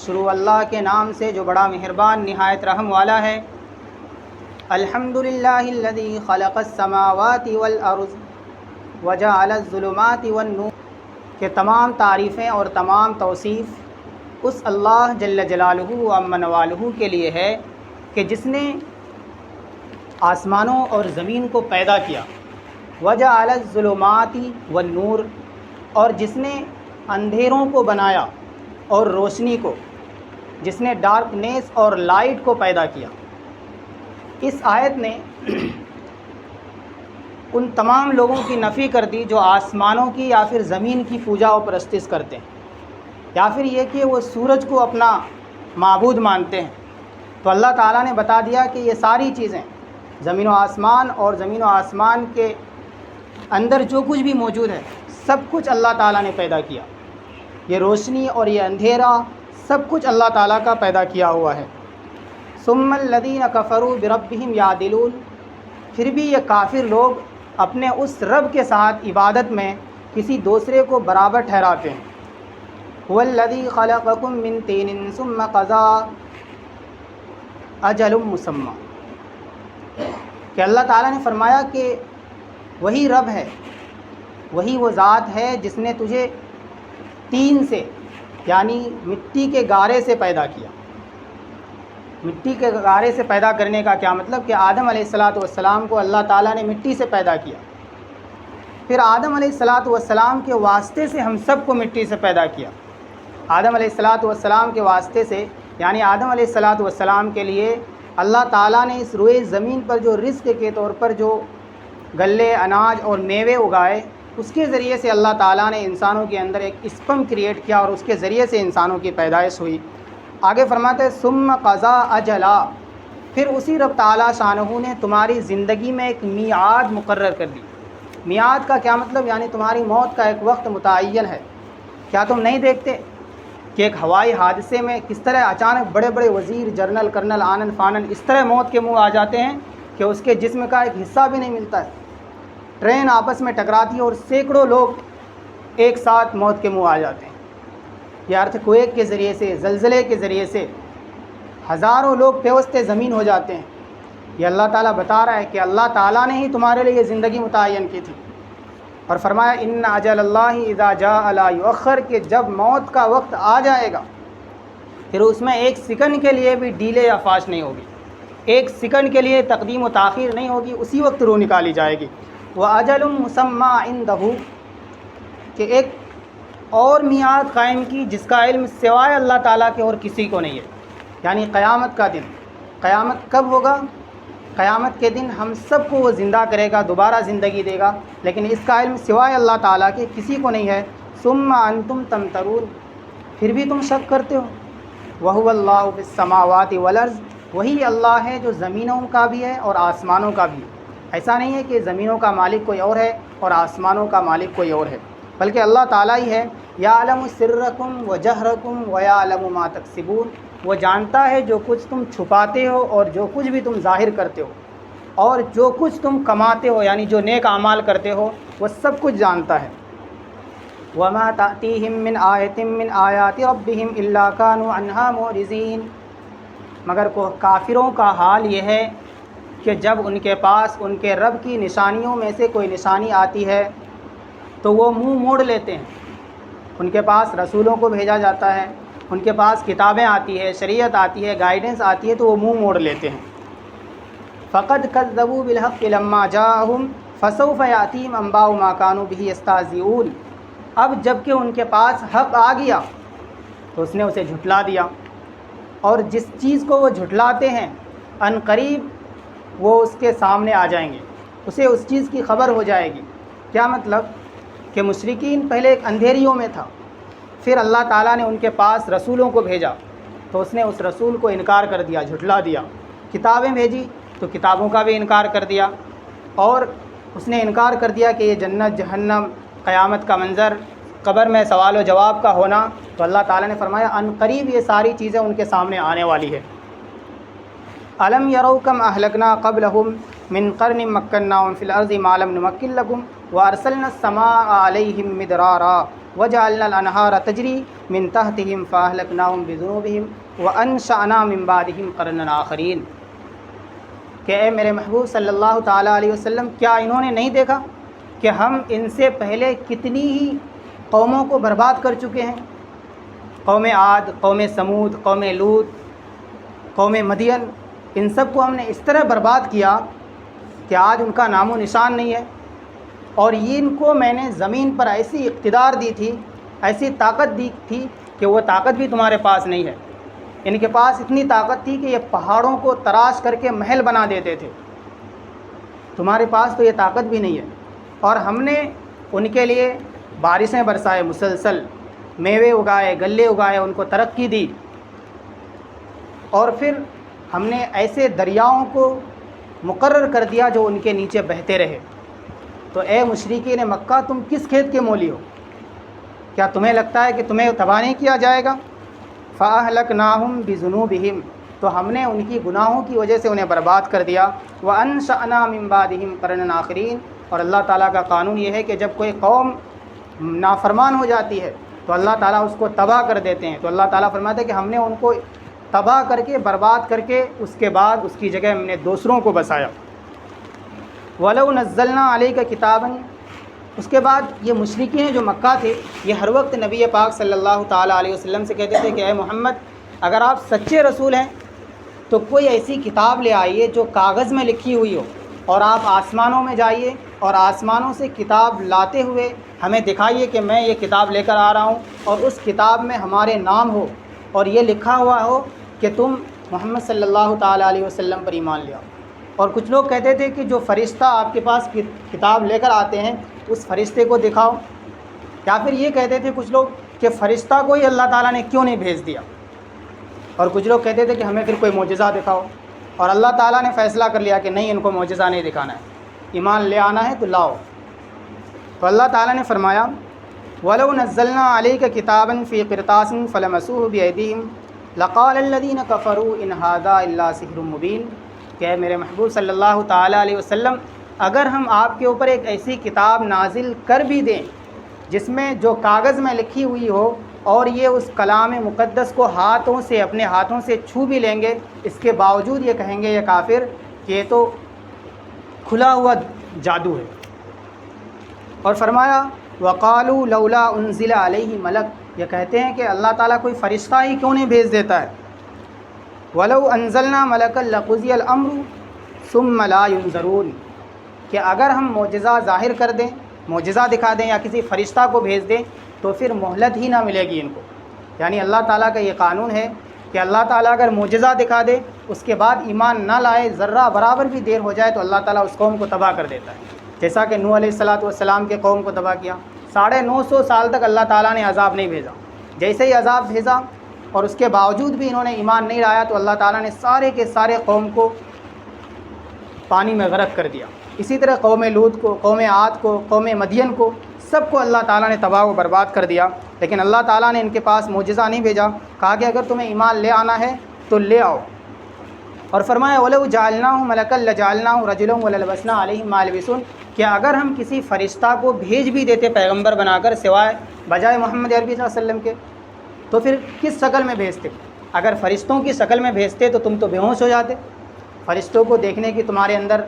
شروع اللہ کے نام سے جو بڑا مہربان نہایت رحم والا ہے۔ الحمدللہ الذی خلق السماوات والارض وجعل الظلمات والنور، کہ تمام تعریفیں اور تمام توصیف اس اللہ جل جلالہ و عم نوالہ کے لیے ہے کہ جس نے آسمانوں اور زمین کو پیدا کیا، وجعل الظلمات والنور، اور جس نے اندھیروں کو بنایا اور روشنی کو، جس نے ڈارکنیس اور لائٹ کو پیدا کیا۔ اس آیت نے ان تمام لوگوں کی نفی کر دی جو آسمانوں کی یا پھر زمین کی پوجا و پرستش کرتے ہیں، یا پھر یہ کہ وہ سورج کو اپنا معبود مانتے ہیں۔ تو اللہ تعالیٰ نے بتا دیا کہ یہ ساری چیزیں زمین و آسمان اور زمین و آسمان کے اندر جو کچھ بھی موجود ہے سب کچھ اللہ تعالیٰ نے پیدا کیا۔ یہ روشنی اور یہ اندھیرا سب کچھ اللہ تعالیٰ کا پیدا کیا ہوا ہے۔ ثم الذین کفروا بربہم یعدلون، پھر بھی یہ کافر لوگ اپنے اس رب کے ساتھ عبادت میں کسی دوسرے کو برابر ٹھہراتے ہیں۔ هو الذی خلقکم من طین ثم قضى اجل مسمى، کہ اللہ تعالیٰ نے فرمایا کہ وہی رب ہے، وہی وہ ذات ہے جس نے تجھے طین سے یعنی مٹی کے گارے سے پیدا کیا۔ مٹی کے گارے سے پیدا کرنے کا کیا مطلب کہ آدم علیہ السلام کو اللہ تعالیٰ نے مٹی سے پیدا کیا، پھر آدم علیہ السلام کے واسطے سے ہم سب کو مٹی سے پیدا کیا۔ آدم علیہ السلام کے واسطے سے یعنی آدم علیہ السلام کے لیے اللہ تعالیٰ نے اس روئے زمین پر جو رزق کے طور پر جو غلے، اناج اور میوے اگائے، اس کے ذریعے سے اللہ تعالیٰ نے انسانوں کے اندر ایک اسپم کریٹ کیا اور اس کے ذریعے سے انسانوں کی پیدائش ہوئی۔ آگے فرماتے ہیں ثم قضا اجلا، پھر اسی رب تعالیٰ شانہ نے تمہاری زندگی میں ایک میعاد مقرر کر دی۔ میعاد کا کیا مطلب؟ یعنی تمہاری موت کا ایک وقت متعین ہے۔ کیا تم نہیں دیکھتے کہ ایک ہوائی حادثے میں کس طرح اچانک بڑے بڑے وزیر، جنرل، کرنل، آنن فانن اس طرح موت کے منہ آ جاتے ہیں کہ اس کے جسم کا ایک حصہ بھی نہیں ملتا ہے۔ ٹرین آپس میں ٹکراتی ہے اور سینکڑوں لوگ ایک ساتھ موت کے منہ آ جاتے ہیں۔ یہ ارتھ کویک کے ذریعے سے، زلزلے کے ذریعے سے ہزاروں لوگ پیوست زمین ہو جاتے ہیں۔ یہ اللہ تعالیٰ بتا رہا ہے کہ اللہ تعالیٰ نے ہی تمہارے لیے یہ زندگی متعین کی تھی، اور فرمایا ان اجل اللہ اذا جاء لا یؤخر، کہ جب موت کا وقت آ جائے گا پھر اس میں ایک سیکنڈ کے لیے بھی ڈیلے یا فاش نہیں ہوگی، ایک سیکنڈ کے لیے تقدیم و تاخیر نہیں ہوگی، اسی وقت روح نکالی جائے گی۔ وَأَجَلٌ مُّسَمًّى عِندَهُ، کہ ایک اور میعاد قائم کی جس کا علم سوائے اللہ تعالیٰ کے اور کسی کو نہیں ہے، یعنی قیامت کا دن۔ قیامت کب ہوگا؟ قیامت کے دن ہم سب کو وہ زندہ کرے گا، دوبارہ زندگی دے گا، لیکن اس کا علم سوائے اللہ تعالیٰ کے کسی کو نہیں ہے۔ ثم انتم تمترون، پھر بھی تم شک کرتے ہو۔ وَهُوَ اللَّهُ فِي السَّمَاوَاتِ وَالْأَرْضِ، وہی اللہ ہے جو زمینوں کا بھی ہے اور آسمانوں کا بھی ہے۔ ایسا نہیں ہے کہ زمینوں کا مالک کوئی اور ہے اور آسمانوں کا مالک کوئی اور ہے، بلکہ اللہ تعالیٰ ہی ہے۔ یعلم سرکم وجہرکم ویعلم ما تکسبون، وہ جانتا ہے جو کچھ تم چھپاتے ہو اور جو کچھ بھی تم ظاہر کرتے ہو، اور جو کچھ تم کماتے ہو یعنی جو نیک اعمال کرتے ہو وہ سب کچھ جانتا ہے۔ وما تأتیہم من آیۃ من آیات ربہم الا کانوا عنہا معرضین، مگر کافروں کا حال یہ ہے کہ جب ان کے پاس ان کے رب کی نشانیوں میں سے کوئی نشانی آتی ہے تو وہ منہ موڑ لیتے ہیں۔ ان کے پاس رسولوں کو بھیجا جاتا ہے، ان کے پاس کتابیں آتی ہے، شریعت آتی ہے، گائیڈنس آتی ہے، تو وہ منہ موڑ لیتے ہیں۔ فقد کذبوا بالحق لما جاءہم فسوف یأتیہم انباء ما کانوا بہ یستہزئون، اب جب کہ ان کے پاس حق آ گیا تو اس نے اسے جھٹلا دیا، اور جس چیز کو وہ جھٹلاتے ہیں ان قریب وہ اس کے سامنے آ جائیں گے، اسے اس چیز کی خبر ہو جائے گی۔ کیا مطلب؟ کہ مشرکین پہلے ایک اندھیریوں میں تھا، پھر اللہ تعالیٰ نے ان کے پاس رسولوں کو بھیجا تو اس نے اس رسول کو انکار کر دیا، جھٹلا دیا۔ کتابیں بھیجی تو کتابوں کا بھی انکار کر دیا، اور اس نے انکار کر دیا کہ یہ جنت، جہنم، قیامت کا منظر، قبر میں سوال و جواب کا ہونا، تو اللہ تعالیٰ نے فرمایا ان قریب یہ ساری چیزیں ان کے سامنے آنے والی ہے۔ الم یروا کم اہلکنا قبلہم من قرن مکناہم فی الارض ما لم نمکن لکم وارسلنا السماء علیہم مدرارا وجعلنا الانہار تجری من تحتہم فاہلکناہم بذنوبہم وانشأنا من بعدہم قرنا آخرین، کہ اے میرے محبوب صلی اللہ تعالیٰ علیہ وسلم، کیا انہوں نے نہیں دیکھا کہ ہم ان سے پہلے کتنی ہی قوموں کو برباد کر چکے ہیں؟ قوم عاد، قوم سمود، قوم لوط، قوم مدین، ان سب کو ہم نے اس طرح برباد کیا کہ آج ان کا نام و نشان نہیں ہے۔ اور یہ ان کو میں نے زمین پر ایسی اقتدار دی تھی، ایسی طاقت دی تھی کہ وہ طاقت بھی تمہارے پاس نہیں ہے۔ ان کے پاس اتنی طاقت تھی کہ یہ پہاڑوں کو تراش کر کے محل بنا دیتے تھے، تمہارے پاس تو یہ طاقت بھی نہیں ہے۔ اور ہم نے ان کے لیے بارشیں برسائے مسلسل، میوے اگائے، گلے اگائے، ان کو ترقی دی، اور پھر ہم نے ایسے دریاؤں کو مقرر کر دیا جو ان کے نیچے بہتے رہے۔ تو اے مشرکین مکہ، تم کس کھیت کے مولی ہو؟ کیا تمہیں لگتا ہے کہ تمہیں تباہ نہیں کیا جائے گا؟ فَأَهْلَكْنَاهُمْ بِذُنُوبِهِمْ، تو ہم نے ان کی گناہوں کی وجہ سے انہیں برباد کر دیا۔ وَأَنشَأْنَا مِن بَعْدِهِمْ قَرْنًا آخَرِينَ، اور اللہ تعالیٰ کا قانون یہ ہے کہ جب کوئی قوم نافرمان ہو جاتی ہے تو اللہ تعالیٰ اس کو تباہ کر دیتے ہیں۔ تو اللہ تعالیٰ فرماتا ہے کہ ہم نے ان کو تباہ کر کے، برباد کر کے، اس کے بعد اس کی جگہ ہم نے دوسروں کو بسایا۔ وَلَوْ نَزَّلْنَا عَلَيْكَ كِتَابًا، اس کے بعد یہ مشرکین جو مکہ تھے، یہ ہر وقت نبی پاک صلی اللہ تعالیٰ علیہ وسلم سے کہتے تھے کہ اے محمد، اگر آپ سچے رسول ہیں تو کوئی ایسی کتاب لے آئیے جو کاغذ میں لکھی ہوئی ہو، اور آپ آسمانوں میں جائیے اور آسمانوں سے کتاب لاتے ہوئے ہمیں دکھائیے کہ میں یہ کتاب لے کر آ رہا ہوں، اور اس کتاب میں ہمارے نام ہو اور یہ لکھا ہوا ہو کہ تم محمد صلی اللہ تعالیٰ علیہ وسلم پر ایمان لے آؤ۔ اور کچھ لوگ کہتے تھے کہ جو فرشتہ آپ کے پاس کتاب لے کر آتے ہیں اس فرشتے کو دکھاؤ، یا پھر یہ کہتے تھے کچھ لوگ کہ فرشتہ کو ہی اللہ تعالیٰ نے کیوں نہیں بھیج دیا، اور کچھ لوگ کہتے تھے کہ ہمیں پھر کوئی معجزہ دکھاؤ۔ اور اللہ تعالیٰ نے فیصلہ کر لیا کہ نہیں، ان کو معجزہ نہیں دکھانا ہے، ایمان لے آنا ہے تو لاؤ۔ تو اللہ تعالیٰ نے فرمایا وَلَوْ نَزَّلْنَا عَلَيْكَ كِتَابًا فِي قِرْطَاسٍ فَلَمَسُوهُ بِأَيْدِيهِمْ لَقَالَ الَّذِينَ كَفَرُوا إِنْ هَذَا إِلَّا سِحْرٌ مُبِينٌ، کہ میرے محبوب صلی اللہ تعالیٰ علیہ وسلم، اگر ہم آپ کے اوپر ایک ایسی کتاب نازل کر بھی دیں جس میں جو کاغذ میں لکھی ہوئی ہو، اور یہ اس کلام مقدس کو ہاتھوں سے، اپنے ہاتھوں سے چھو بھی لیں گے، اس کے باوجود یہ کہیں گے یہ کافر کہ یہ تو کھلا ہوا جادو ہے۔ اور فرمایا وَقَالُوا لَوْلَا أُنزِلَ عَلَيْهِ مَلَكٌ، یہ کہتے ہیں کہ اللہ تعالیٰ کوئی فرشتہ ہی کیوں نہیں بھیج دیتا ہے۔ وَلَوْ أَنزَلْنَا مَلَكًا لَقُضِيَ الْأَمْرُ ثُمَّ لَا يُنظَرُونَ، کہ اگر ہم معجزہ ظاہر کر دیں، معجزہ دکھا دیں یا کسی فرشتہ کو بھیج دیں تو پھر مہلت ہی نہ ملے گی ان کو۔ یعنی اللہ تعالیٰ کا یہ قانون ہے کہ اللہ تعالیٰ اگر معجزہ دکھا دے، اس کے بعد ایمان نہ لائے، ذرہ برابر بھی دیر ہو جائے تو اللہ تعالیٰ اس قوم کو تباہ کر دیتا ہے، جیسا کہ نوح علیہ السلام کے قوم کو تباہ کیا۔ 950 سال تک اللہ تعالیٰ نے عذاب نہیں بھیجا، جیسے ہی عذاب بھیجا اور اس کے باوجود بھی انہوں نے ایمان نہیں لایا تو اللہ تعالیٰ نے سارے کے سارے قوم کو پانی میں غرق کر دیا۔ اسی طرح قوم لوط کو، قوم عاد کو، قوم مدین کو، سب کو اللہ تعالیٰ نے تباہ و برباد کر دیا۔ لیکن اللہ تعالیٰ نے ان کے پاس معجزہ نہیں بھیجا، کہا کہ اگر تمہیں ایمان لے آنا ہے تو لے آؤ۔ اور فرمایا وَلَوْ جَعَلْنَاهُ مَلَكًا لَجَعَلْنَاهُ رَجُلًا وَلَلْبَسْنَا عَلَيْهِمْ مَا يَلْبِسُونَ، کہ اگر ہم کسی فرشتہ کو بھیج بھی دیتے پیغمبر بنا کر سوائے بجائے محمد عربی صلی اللہ علیہ وسلم کے، تو پھر کس شکل میں بھیجتے؟ اگر فرشتوں کی شکل میں بھیجتے تو تم تو بے ہوش ہو جاتے، فرشتوں کو دیکھنے کی تمہارے اندر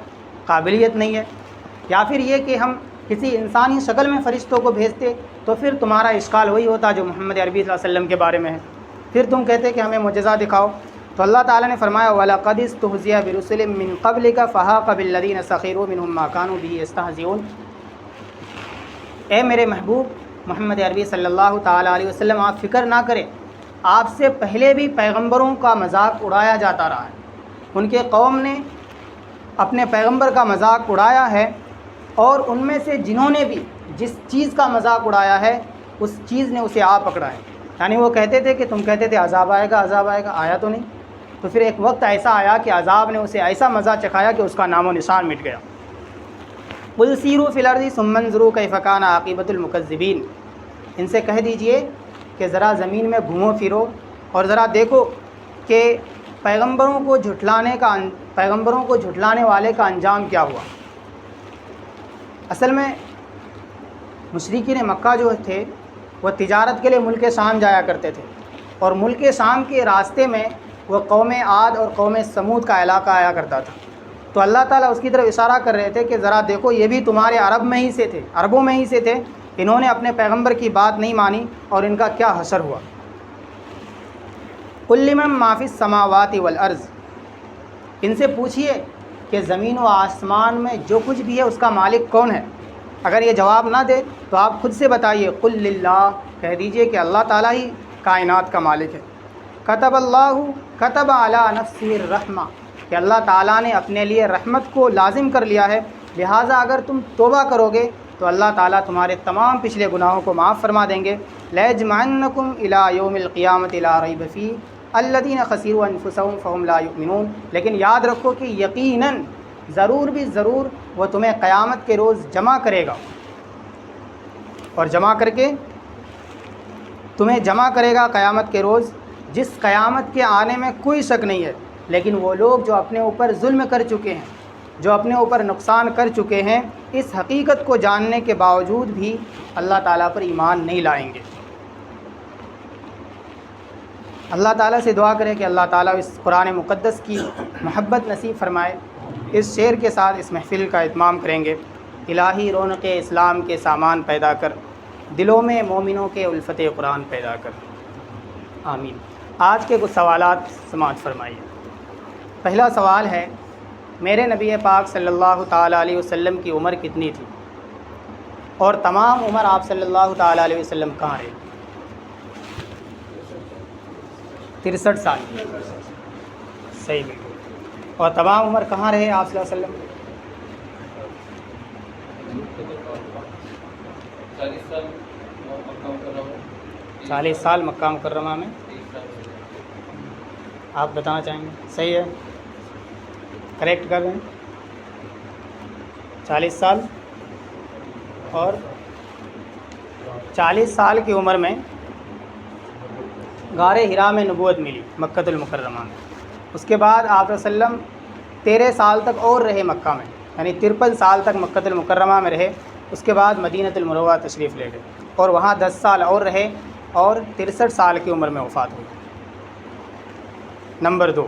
قابلیت نہیں ہے۔ یا پھر یہ کہ ہم کسی انسانی شکل میں فرشتوں کو بھیجتے تو پھر تمہارا اشکال وہی ہوتا جو محمد عربی صلی اللہ علیہ وسلم کے بارے میں ہے، پھر تم کہتے کہ ہمیں معجزہ دکھاؤ۔ تو اللہ تعالیٰ نے فرمایا وَلَقَدِ اسْتُهْزِئَ بِرُسُلٍ مِّن قَبْلِكَ فَحَاقَ بِالَّذِينَ سَخِرُوا مِنْهُم مَّا كَانُوا بِهِ يَسْتَهْزِئُونَ، اے میرے محبوب محمد عربی صلی اللہ تعالیٰ علیہ وسلم، آپ فکر نہ کریں، آپ سے پہلے بھی پیغمبروں کا مذاق اڑایا جاتا رہا ہے، ان کے قوم نے اپنے پیغمبر کا مذاق اڑایا ہے، اور ان میں سے جنہوں نے بھی جس چیز کا مذاق اڑایا ہے اس چیز نے اسے آ پکڑا ہے۔ یعنی وہ کہتے تھے کہ تم کہتے تھے عذاب آئے گا، عذاب آئے گا، آیا تو نہیں، تو پھر ایک وقت ایسا آیا کہ عذاب نے اسے ایسا مزہ چکھایا کہ اس کا نام و نشان مٹ گیا۔ قُلْ سِیرُوا فِی الْأَرْضِ ثُمَّ انظُرُوا کَیْفَ کَانَ عَاقِبَةُ الْمُکَذِّبِینَ، ان سے کہہ دیجئے کہ ذرا زمین میں گھومو پھرو اور ذرا دیکھو کہ پیغمبروں کو جھٹلانے والے کا انجام کیا ہوا۔ اصل میں مشرکین مکہ جو تھے وہ تجارت کے لیے ملک شام جایا کرتے تھے، اور ملک شام کے راستے میں وہ قوم عاد اور قوم سمود کا علاقہ آیا کرتا تھا۔ تو اللہ تعالیٰ اس کی طرف اشارہ کر رہے تھے کہ ذرا دیکھو، یہ بھی تمہارے عربوں میں ہی سے تھے، انہوں نے اپنے پیغمبر کی بات نہیں مانی اور ان کا کیا حشر ہوا۔ قُل لِّمَن مَّا فِی السَّمَاوَاتِ وَالْأَرْضِ، ان سے پوچھئے کہ زمین و آسمان میں جو کچھ بھی ہے اس کا مالک کون ہے۔ اگر یہ جواب نہ دے تو آپ خود سے بتائیے، قُل لِلَّہ، کہہ دیجئے کہ اللہ تعالیٰ ہی کائنات کا مالک ہے۔ کتب اللہ، کتب علی نفسہ الرحمہ، کہ اللہ تعالیٰ نے اپنے لیے رحمت کو لازم کر لیا ہے، لہٰذا اگر تم توبہ کرو گے تو اللہ تعالیٰ تمہارے تمام پچھلے گناہوں کو معاف فرما دیں گے۔ لَیَجْمَعَنَّکُمْ إِلَىٰ یَوْمِ الْقِیَامَةِ لَا رَیْبَ فِیہ الَّذِینَ خَسِرُوا أَنفُسَہُم فَہُم لَا یُؤْمِنُونَ، لیکن یاد رکھو کہ یقیناً ضرور بھی ضرور وہ تمہیں قیامت کے روز جمع کرے گا، اور جمع کر کے تمہیں جمع کرے گا قیامت کے روز، جس قیامت کے آنے میں کوئی شک نہیں ہے، لیکن وہ لوگ جو اپنے اوپر ظلم کر چکے ہیں، جو اپنے اوپر نقصان کر چکے ہیں، اس حقیقت کو جاننے کے باوجود بھی اللہ تعالیٰ پر ایمان نہیں لائیں گے۔ اللہ تعالیٰ سے دعا کریں کہ اللہ تعالیٰ اس قرآن مقدس کی محبت نصیب فرمائے۔ اس شعر کے ساتھ اس محفل کا اتمام کریں گے۔ الہی رونق اسلام کے سامان پیدا کر، دلوں میں مومنوں کے الفت قرآن پیدا کر، آمین۔ آج کے کچھ سوالات سماعت فرمائیے۔ پہلا سوال ہے، میرے نبی پاک صلی اللہ تعالیٰ علیہ وسلم کی عمر کتنی تھی، اور تمام عمر آپ صلی اللہ تعالیٰ علیہ وسلم کہاں رہے؟ 63 سال، صحیح، بالکل۔ اور تمام عمر کہاں رہے آپ صلی اللہ علیہ وسلم؟ 40 سال مکہ مکرمہ میں۔ آپ بتانا چاہیں گے؟ صحیح ہے، کریکٹ کر رہے ہیں، 40 سال۔ اور 40 سال کی عمر میں غار حرا میں نبوت ملی، مکہ المکرمہ میں۔ اس کے بعد آپ صلی اللہ علیہ وسلم 13 سال تک اور رہے مکہ میں، یعنی 53 سال تک مکہ المکرمہ میں رہے۔ اس کے بعد مدینہ المنورہ تشریف لے گئے، اور وہاں 10 سال اور رہے، اور 63 سال کی عمر میں وفات ہوئی۔ نمبر 2،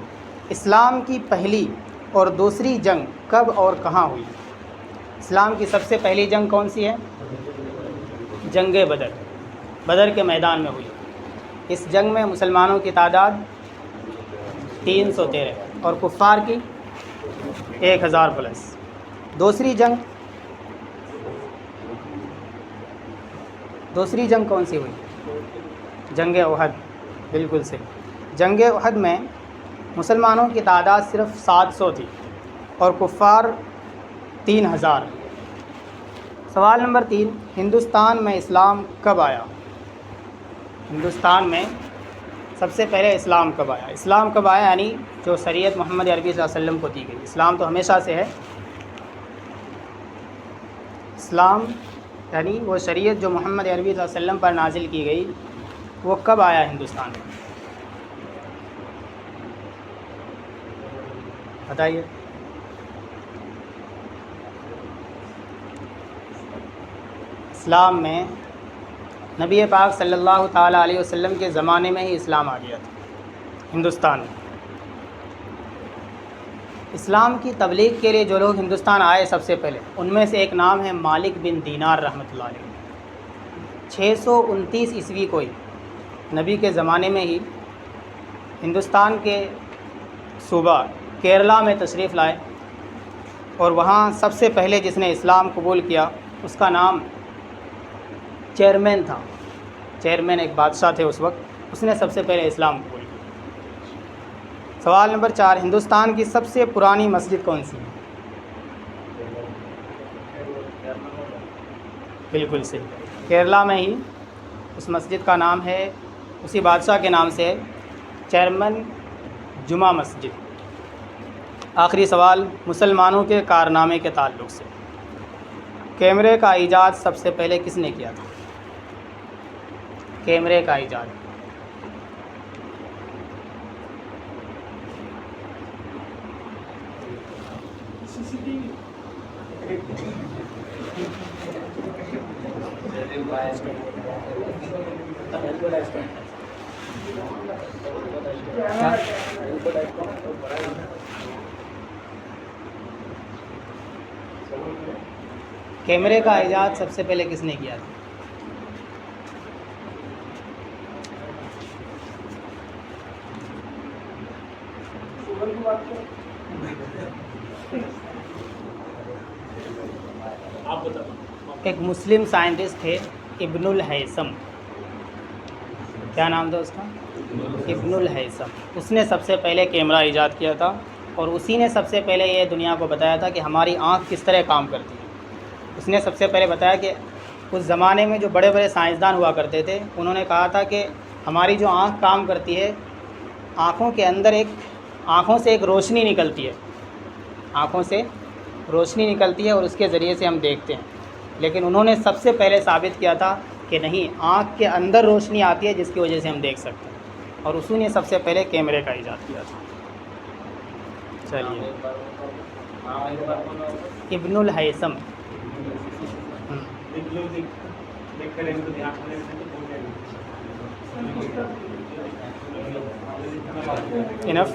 اسلام کی پہلی اور دوسری جنگ کب اور کہاں ہوئی؟ اسلام کی سب سے پہلی جنگ کون سی ہے؟ جنگ بدر، بدر کے میدان میں ہوئی۔ اس جنگ میں مسلمانوں کی تعداد 313 اور کفار کی 1000 پلس۔ دوسری جنگ کون سی ہوئی؟ جنگ احد، بالکل صحیح۔ جنگ احد میں مسلمانوں کی تعداد صرف 700 تھی اور کفار 3000۔ سوال نمبر 3، ہندوستان میں اسلام کب آیا؟ ہندوستان میں سب سے پہلے اسلام کب آیا؟ اسلام کب آیا یعنی جو شریعت محمد عربی صلی اللہ علیہ وسلم کو دی گئی۔ اسلام تو ہمیشہ سے ہے، اسلام یعنی وہ شریعت جو محمد عربی صلی اللہ علیہ وسلم پر نازل کی گئی، وہ کب آیا ہندوستان میں؟ بتائیے۔ اسلام میں نبی پاک صلی اللہ تعالیٰ علیہ وسلم کے زمانے میں ہی اسلام آ گیا تھا ہندوستان میں۔ اسلام کی تبلیغ کے لیے جو لوگ ہندوستان آئے سب سے پہلے، ان میں سے ایک نام ہے مالک بن دینار رحمۃ اللہ علیہ۔ 629 عیسوی کو ہی نبی کے زمانے میں ہی ہندوستان کے صوبہ کیرلا میں تشریف لائے، اور وہاں سب سے پہلے جس نے اسلام قبول کیا اس کا نام چیئرمین تھا۔ چیئرمین ایک بادشاہ تھے اس وقت، اس نے سب سے پہلے اسلام قبول کیا۔ سوال نمبر 4، ہندوستان کی سب سے پرانی مسجد کون سی ہے؟ بالکل صحیح، کیرلا میں ہی اس مسجد کا نام ہے، اسی بادشاہ کے نام سے ہے، چیئرمین جمعہ مسجد۔ آخری سوال مسلمانوں کے کارنامے کے تعلق سے، کیمرے کا ایجاد سب سے پہلے کس نے کیا تھا؟ کیمرے کا ایجاد کیمرے کا ایجاد سب سے پہلے کس نے کیا تھا؟ ایک مسلم سائنٹسٹ تھے ابن الہیثم. کیا نام تھا اس کا؟ ابن الہیثم. اس نے سب سے پہلے کیمرہ ایجاد کیا تھا اور اسی نے سب سے پہلے یہ دنیا کو بتایا تھا کہ ہماری آنکھ کس طرح کام کرتی ہے. اس نے سب سے پہلے بتایا کہ اس زمانے میں جو بڑے بڑے سائنسدان ہوا کرتے تھے انہوں نے کہا تھا کہ ہماری جو آنکھ کام کرتی ہے، آنکھوں کے اندر آنکھوں سے ایک روشنی نکلتی ہے، آنکھوں سے روشنی نکلتی ہے اور اس کے ذریعے سے ہم دیکھتے ہیں. لیکن انہوں نے سب سے پہلے ثابت کیا تھا کہ نہیں، آنکھ کے اندر روشنی آتی ہے جس کی وجہ سے ہم دیکھ سکتے ہیں، اور اسی نے سب سے پہلے کیمرے کا ایجاد کیا تھا. چلیے، ابن الہیثم. انف.